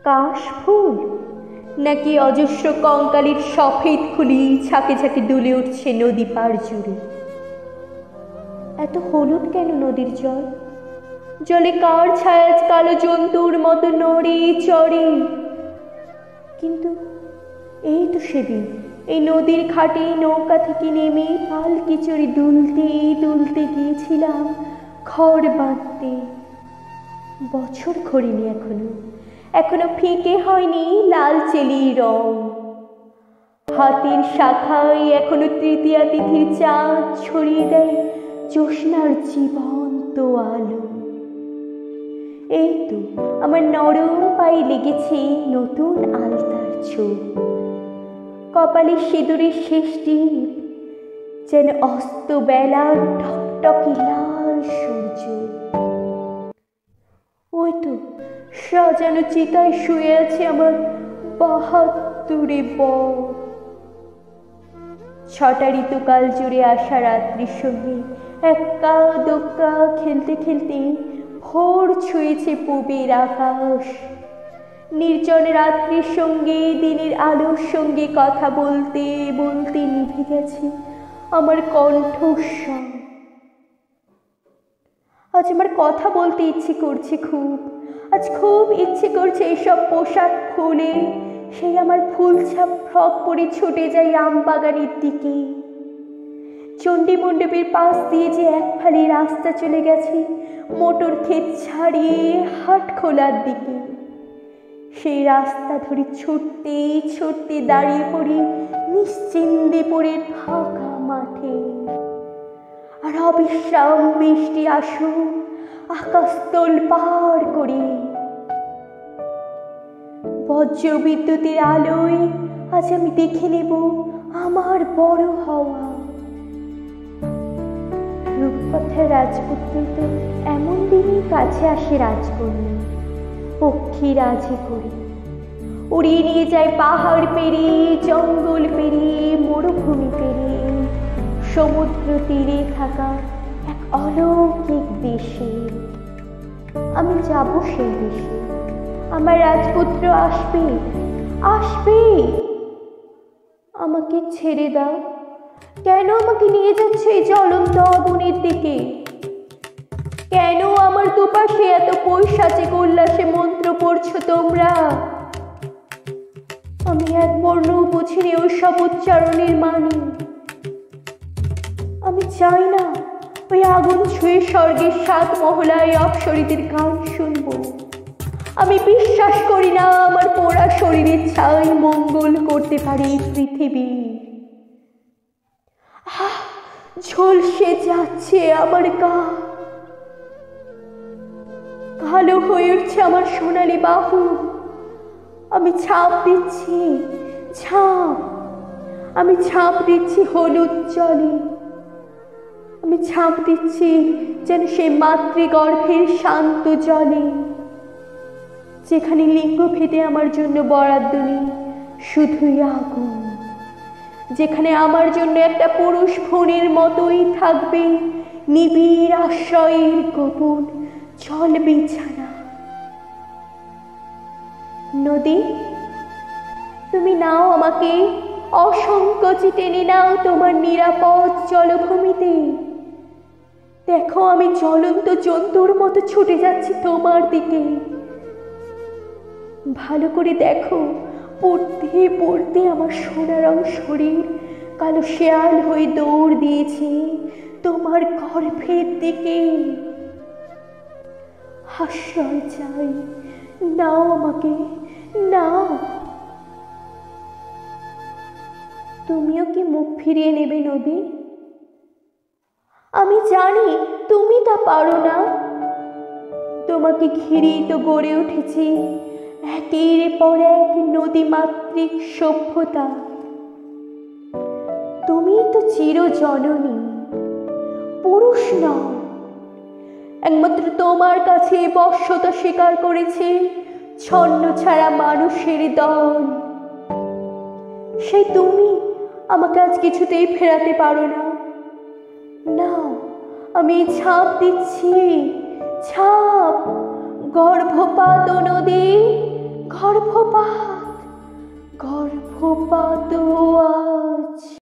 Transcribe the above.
কাশফুল নাকি অজস্র কঙ্কালের সফেদ খুলি ঝাঁকে ঝাঁকে দুলে উঠছে নদী পার জুড়ে। এত হলুদ কেন নদীর জল? জলে কার ছায়া কালো জন্তুর মতো নড়ে চড়ে। কিন্তু এই তো সেদিন এই নদীর ঘাটে নৌকা থেকে নেমে পালকি চড়ে দুলতে দুলতে গিয়েছিলাম ঘর বাঁধতে। বছর ঘোরেনি এখনো ফিকে হয়নি লাল চেলি রং। হাতের শাখায় এখনো তৃতীয়া তিথির চাঁদ ছড়িয়ে দেয় জ্যোৎস্নার জীবন্ত আলো। এই তো আমার নরম পায়ে লেগেছে নতুন আলতার ছোপ। কপালে সিঁদুরের শেষ টিপ যেন অস্ত বেলার টকটকে লাল সূর্য। ওই তো সাজানো চিতায় শুয়ে আছে আমার ৭২ বর। ৬টা ঋতুকাল জুড়ে আসা রাত্রির সঙ্গে এক্কা দোক্কা খেলতে খেলতে ভোর ছুঁয়েছে পূবের আকাশ। নির্জন রাত্রির সঙ্গে দিনের আলোর সঙ্গে কথা বলতে বলতে নিভে গেছে আমার কণ্ঠস্বর। আজ আমার কথা বলতে ইচ্ছে করছে খুব ইচ্ছে করছে এসব পোশাক খুলে সেই আমার ফুলছাপ ফ্রক পরে ছুটে যাই আমবাগানের দিকে। চণ্ডী মণ্ডপের পাশ দিয়ে যে এক ফালি রাস্তা চলে গেছে মোটর ক্ষেত ছাড়িয়ে হাট খোলার দিকে, সেই রাস্তা ধরে ছুটতে ছুটতে দাঁড়িয়ে পড়ি নিশ্চিন্দিপুরের ফাঁকা মাঠে। আর অবিশ্রাম বৃষ্টি আসুক আকাশ তোলপাড় করে। বজ্র বিদ্যুতের আলোয় আজ আমি দেখে নেব আমার বড় হওয়া। রূপকথার রাজপুত্র তো এমন দিনই কাছে আসে রাজকন্যা, পক্ষী রাজে করে উড়িয়ে নিয়ে যায় পাহাড় পেরিয়ে, জঙ্গল পেরিয়ে, মরুভূমি পেরিয়ে, সমুদ্র তীরে থাকা এক অলৌকিক দেশে। আমি যাব সেই দেশে, আমার রাজপুত্র আসবে। আমাকে ছেড়ে দাও। কেন আমাকে নিয়ে যাচ্ছে এই জ্বলন্ত আগুনের দিকে? কেন আমার দুপাশে এত পৈশাচিক উল্লাসে মন্ত্র পড়ছো তোমরা? আমি এক বর্ণও বুঝিনি ওইসব উচ্চারণের মানে। আমি চাই না ওই আগুন ছুঁয়ে স্বর্গের ৭ মহলায় অপ্সরীদের গান শুনবো। আমি বিশ্বাস করি না আমার পোড়া শরীরের ছাই মঙ্গল করতে পারে এই পৃথিবী। ঝলসে যাচ্ছে আমার গা, কালো হয়ে উঠছে আমার সোনালি বাহু। আমি ছাপ দিচ্ছি হলুদ জলে। আমি ছাপ দিচ্ছি যেন সেই মাতৃগর্ভের শান্ত জলে, যেখানে লিঙ্গ ভেদে আমার জন্য বরাদ্দ নেই, শুধুই আগুন। যেখানে আমার জন্য একটা পুরুষ ফোনের মতোই থাকবে নিবিড় আশ্রয়ের গোপন জল বিছানা। নদী, তুমি নাও আমাকে, অসংকোচে টেনে নাও তোমার নিরাপদ জলভূমিতে। দেখো আমি জ্বলন্ত জন্তুর মতো ছুটে যাচ্ছি তোমার দিকে। ভালো করে দেখো, পড়তে পড়তে আমার সোনা রং শরীর কালো শেয়াল হয়ে দৌড় দিয়েছে তোমার গর্ভের দিকে। আশ্রয় চাই, নাও আমাকে, নাও। তুমিও কি মুখ ফিরিয়ে নেবে নদী? আমি জানি তুমি তা পারো না। তোমাকে ঘিরেই তো গড়ে উঠেছে একের পর এক নদীমাতৃক সভ্যতা। তুমি তো চিরজননী, পুরুষ নও। একমাত্র তোমার কাছে বশ্যতা স্বীকার করেছে ছন্ন ছাড়া মানুষের দল। সেই তুমি আমাকে আজ কিছুতেই ফেরাতে পারো না। নাও, আমি ছাপ দিচ্ছি, ছাপ। গর্ভপাত নদী, গর্ভ প্রভাত আজ।